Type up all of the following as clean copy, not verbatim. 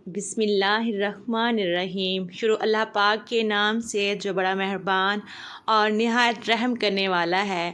بسم اللہ الرحمن الرحیم۔ شروع اللہ پاک کے نام سے جو بڑا مہربان اور نہایت رحم کرنے والا ہے۔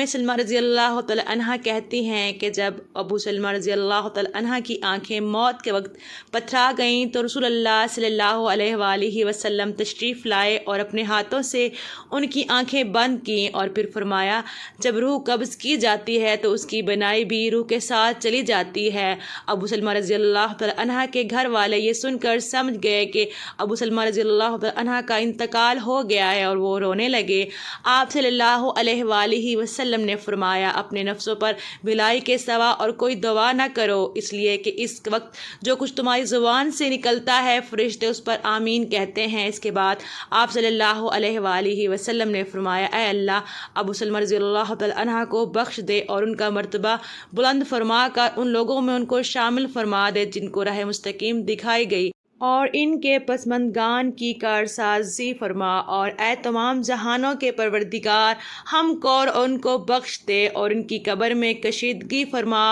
سلمہ رضی اللہ تعالی عنہ کہتی ہیں کہ جب ابو سلمہ رضی اللہ تعالی عنہ کی آنکھیں موت کے وقت پتھرا گئیں تو رسول اللہ صلی اللہ علیہ وآلہ وسلم تشریف لائے اور اپنے ہاتھوں سے ان کی آنکھیں بند کیں اور پھر فرمایا، جب روح قبض کی جاتی ہے تو اس کی بنائی بھی روح کے ساتھ چلی جاتی ہے۔ ابو سلمہ رضی اللہ تعالی عنہ کے گھر والے یہ سن کر سمجھ گئے کہ ابو سلمہ رضی اللہ عنہ کا انتقال ہو گیا ہے اور وہ رونے لگے۔ آپ صلی اللہ علیہ وآلہ وسلم نے فرمایا، اپنے نفسوں پر بھلائی کے سوا اور کوئی دعا نہ کرو، اس لیے کہ اس وقت جو کچھ تمہاری زبان سے نکلتا ہے فرشتے اس پر آمین کہتے ہیں۔ اس کے بعد آپ صلی اللہ علیہ وآلہ وسلم نے فرمایا، اے اللہ، ابو سلمہ رضی اللہ عنہ کو بخش دے اور ان کا مرتبہ بلند فرما کر ان لوگوں میں ان کو شامل فرما دے جن کو راہ مستقیم دکھائی گئی، اور ان کے پسماندگان کی کارسازی فرما، اور اے تمام جہانوں کے پروردگار، ہم کو اور ان کو بخش دے اور ان کی قبر میں کشیدگی فرما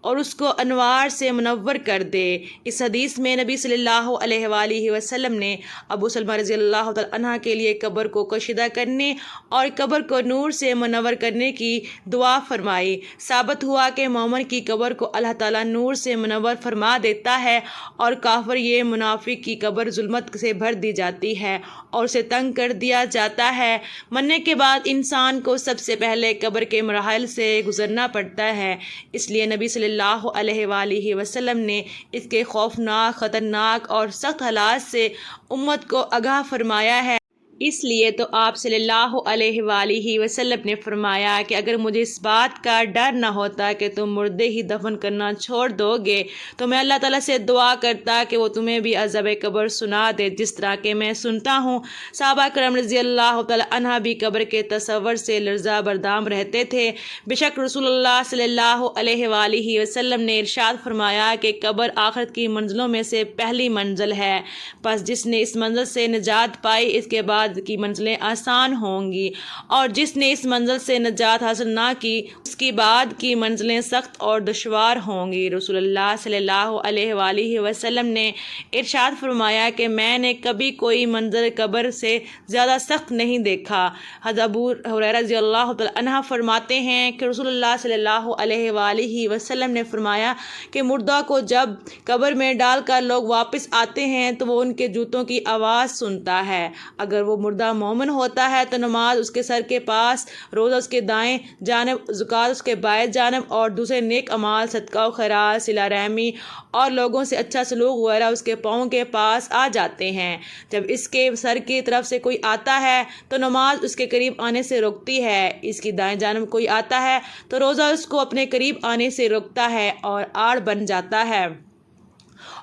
اور اس کو انوار سے منور کر دے۔ اس حدیث میں نبی صلی اللہ علیہ وآلہ وسلم نے ابو سلمہ رضی اللہ تعالی عنہ کے لیے قبر کو کشیدہ کرنے اور قبر کو نور سے منور کرنے کی دعا فرمائی۔ ثابت ہوا کہ مومن کی قبر کو اللہ تعالیٰ نور سے منور فرما دیتا ہے اور کافر یہ منافق کی قبر ظلمت سے بھر دی جاتی ہے اور اسے تنگ کر دیا جاتا ہے۔ مرنے کے بعد انسان کو سب سے پہلے قبر کے مراحل سے گزرنا پڑتا ہے، اس لیے نبی صلی اللہ علیہ وآلہ وسلم نے اس کے خوفناک، خطرناک اور سخت حالات سے امت کو آگاہ فرمایا ہے۔ اس لیے تو آپ صلی اللہ علیہ وآلہ وسلم نے فرمایا کہ اگر مجھے اس بات کا ڈر نہ ہوتا کہ تم مردے ہی دفن کرنا چھوڑ دو گے تو میں اللہ تعالیٰ سے دعا کرتا کہ وہ تمہیں بھی عذاب قبر سنا دے جس طرح کہ میں سنتا ہوں۔ صحابہ کرام رضی اللہ تعالی عنہ بھی قبر کے تصور سے لرزہ بردام رہتے تھے۔ بے شک رسول اللہ صلی اللہ علیہ وآلہ وسلم نے ارشاد فرمایا کہ قبر آخرت کی منزلوں میں سے پہلی منزل ہے، پس جس نے اس منزل سے نجات پائی اس کے بعد کی منزلیں آسان ہوں گی، اور جس نے اس منزل سے نجات حاصل نہ کی اس کی بعد کی منزلیں سخت اور دشوار ہوں گی۔ رسول اللہ صلی اللہ علیہ وآلہ وسلم نے ارشاد فرمایا کہ میں نے کبھی کوئی منظر قبر سے زیادہ سخت نہیں دیکھا۔ حضرت ابو ہریرہ رضی اللہ تعالی عنہ فرماتے ہیں کہ رسول اللہ صلی اللہ علیہ وآلہ وسلم نے فرمایا کہ مردہ کو جب قبر میں ڈال کر لوگ واپس آتے ہیں تو وہ ان کے جوتوں کی آواز سنتا ہے۔ اگر وہ مردہ مومن ہوتا ہے تو نماز اس کے سر کے پاس، روزہ اس کے دائیں جانب، زکوٰۃ اس کے بائیں جانب اور دوسرے نیک اعمال، صدقہ و خیرات، صلہ رحمی اور لوگوں سے اچھا سلوک وغیرہ اس کے پاؤں کے پاس آ جاتے ہیں۔ جب اس کے سر کی طرف سے کوئی آتا ہے تو نماز اس کے قریب آنے سے روکتی ہے، اس کی دائیں جانب کوئی آتا ہے تو روزہ اس کو اپنے قریب آنے سے روکتا ہے اور آڑ بن جاتا ہے،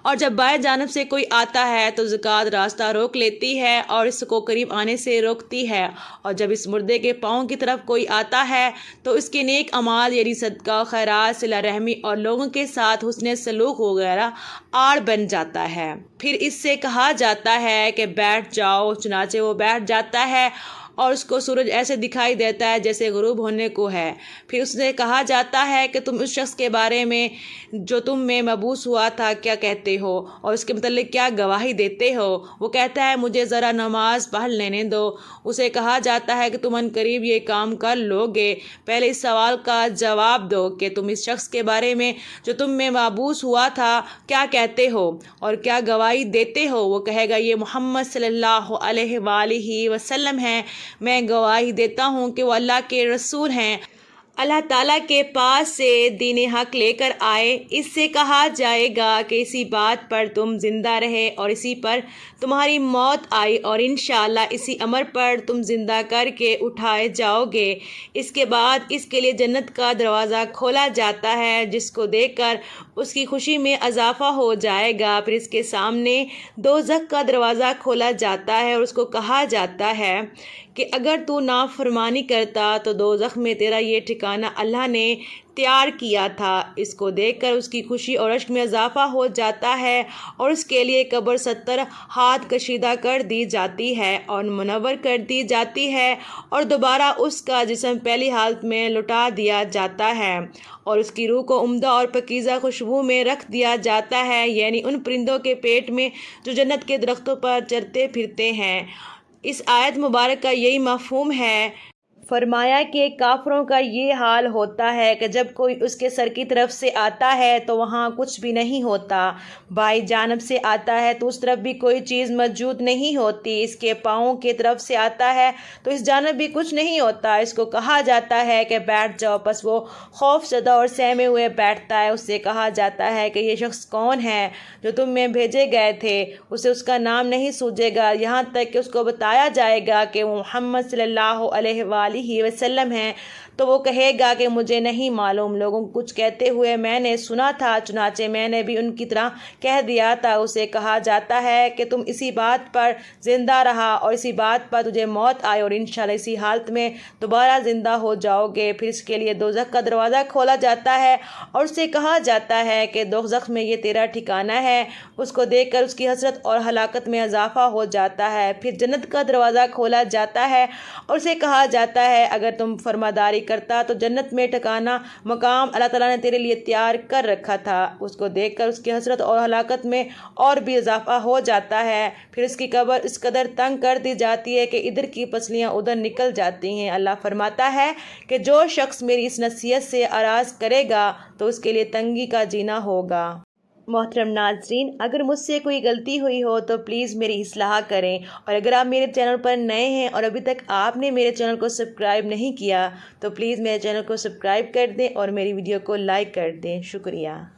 اور جب بائیں جانب سے کوئی آتا ہے تو زکوٰۃ راستہ روک لیتی ہے اور اس کو قریب آنے سے روکتی ہے، اور جب اس مردے کے پاؤں کی طرف کوئی آتا ہے تو اس کے نیک اعمال یعنی صدقہ خیرات، صلہ رحمی اور لوگوں کے ساتھ حسن سلوک وغیرہ آڑ بن جاتا ہے۔ پھر اس سے کہا جاتا ہے کہ بیٹھ جاؤ، چنانچہ وہ بیٹھ جاتا ہے اور اس کو سورج ایسے دکھائی دیتا ہے جیسے غروب ہونے کو ہے۔ پھر اس سے کہا جاتا ہے کہ تم اس شخص کے بارے میں جو تم میں مبعوث ہوا تھا کیا کہتے ہو اور اس کے متعلق کیا گواہی دیتے ہو؟ وہ کہتا ہے مجھے ذرا نماز پڑھ لینے دو۔ اسے کہا جاتا ہے کہ تم ان قریب یہ کام کر لو گے، پہلے اس سوال کا جواب دو کہ تم اس شخص کے بارے میں جو تم میں مبعوث ہوا تھا کیا کہتے ہو اور کیا گواہی دیتے ہو؟ وہ کہے گا یہ محمد صلی اللہ علیہ وآلہ وسلم ہے، میں گواہی دیتا ہوں کہ وہ اللہ کے رسول ہیں، اللہ تعالیٰ کے پاس سے دین حق لے کر آئے۔ اس سے کہا جائے گا کہ اسی بات پر تم زندہ رہے اور اسی پر تمہاری موت آئی اور انشاءاللہ اسی امر پر تم زندہ کر کے اٹھائے جاؤ گے۔ اس کے بعد اس کے لیے جنت کا دروازہ کھولا جاتا ہے جس کو دیکھ کر اس کی خوشی میں اضافہ ہو جائے گا، پھر اس کے سامنے دوزخ کا دروازہ کھولا جاتا ہے اور اس کو کہا جاتا ہے کہ اگر تو نافرمانی کرتا تو دوزخ میں تیرا یہ ٹھکانہ ٹھکانہ اللہ نے تیار کیا تھا۔ اس کو دیکھ کر اس کی خوشی اور اشک میں اضافہ ہو جاتا ہے اور اس کے لیے قبر 70 ہاتھ کشیدہ کر دی جاتی ہے اور منور کر دی جاتی ہے اور دوبارہ اس کا جسم پہلی حالت میں لوٹا دیا جاتا ہے اور اس کی روح کو عمدہ اور پاکیزہ خوشبو میں رکھ دیا جاتا ہے، یعنی ان پرندوں کے پیٹ میں جو جنت کے درختوں پر چرتے پھرتے ہیں۔ اس آیت مبارک کا یہی مفہوم ہے۔ فرمایا کہ کافروں کا یہ حال ہوتا ہے کہ جب کوئی اس کے سر کی طرف سے آتا ہے تو وہاں کچھ بھی نہیں ہوتا، بائیں جانب سے آتا ہے تو اس طرف بھی کوئی چیز موجود نہیں ہوتی، اس کے پاؤں کی طرف سے آتا ہے تو اس جانب بھی کچھ نہیں ہوتا۔ اس کو کہا جاتا ہے کہ بیٹھ جاؤ، پس وہ خوف زدہ اور سہمے ہوئے بیٹھتا ہے۔ اس سے کہا جاتا ہے کہ یہ شخص کون ہے جو تم میں بھیجے گئے تھے؟ اسے اس کا نام نہیں سوجے گا یہاں تک کہ اس کو بتایا جائے گا کہ وہ محمد صلی اللہ علیہ وآلہ وسلم ہیں، تو وہ کہے گا کہ مجھے نہیں معلوم۔ لوگوں کو کچھ کہتے ہوئے میں نے سنا تھا، چنانچہ میں نے بھی ان کی طرح کہہ دیا تھا۔ اسے کہا جاتا ہے کہ تم اسی بات پر زندہ رہا اور اسی بات پر تجھے موت آئی اور انشاءاللہ اسی حالت میں دوبارہ زندہ ہو جاؤ گے۔ پھر اس کے لیے دوزخ کا دروازہ کھولا جاتا ہے اور اسے کہا جاتا ہے کہ دوزخ میں یہ تیرا ٹھکانہ ہے۔ اس کو دیکھ کر اس کی حسرت اور ہلاکت میں اضافہ ہو جاتا ہے۔ پھر جنت کا دروازہ کھولا جاتا ہے اور اسے کہا جاتا ہے اگر تم فرماداری کرتا تو جنت میں ٹھکانہ مقام اللہ تعالیٰ نے تیرے لیے تیار کر رکھا تھا۔ اس کو دیکھ کر اس کی حسرت اور ہلاکت میں اور بھی اضافہ ہو جاتا ہے۔ پھر اس کی قبر اس قدر تنگ کر دی جاتی ہے کہ ادھر کی پسلیاں ادھر نکل جاتی ہیں۔ اللہ فرماتا ہے کہ جو شخص میری اس نصیحت سے اعراض کرے گا تو اس کے لیے تنگی کا جینا ہوگا۔ محترم ناظرین، اگر مجھ سے کوئی غلطی ہوئی ہو تو پلیز میری اصلاح کریں، اور اگر آپ میرے چینل پر نئے ہیں اور ابھی تک آپ نے میرے چینل کو سبسکرائب نہیں کیا تو پلیز میرے چینل کو سبسکرائب کر دیں اور میری ویڈیو کو لائک کر دیں۔ شکریہ۔